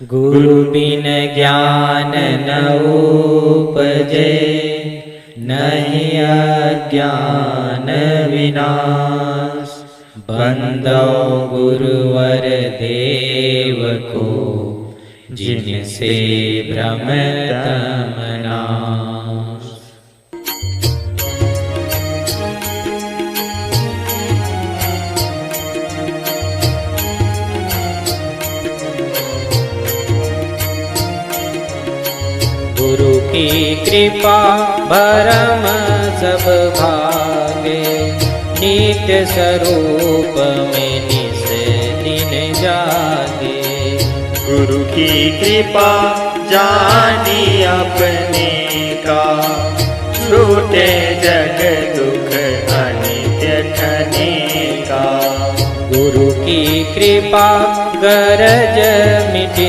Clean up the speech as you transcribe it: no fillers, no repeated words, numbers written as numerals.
गुरु बिन ज्ञान न उपजे, नहीं अज्ञान विनाश। बंदो गुरुवर देव को, जिनसे भ्रम तम नाश। गुरु की कृपा भरम सब भागे, नित्य स्वरूप में निस दिन जागे। गुरु की कृपा जानी अपने का, छूटे जग दुख अनित्य ठने का। गुरु की कृपा गरज मिटे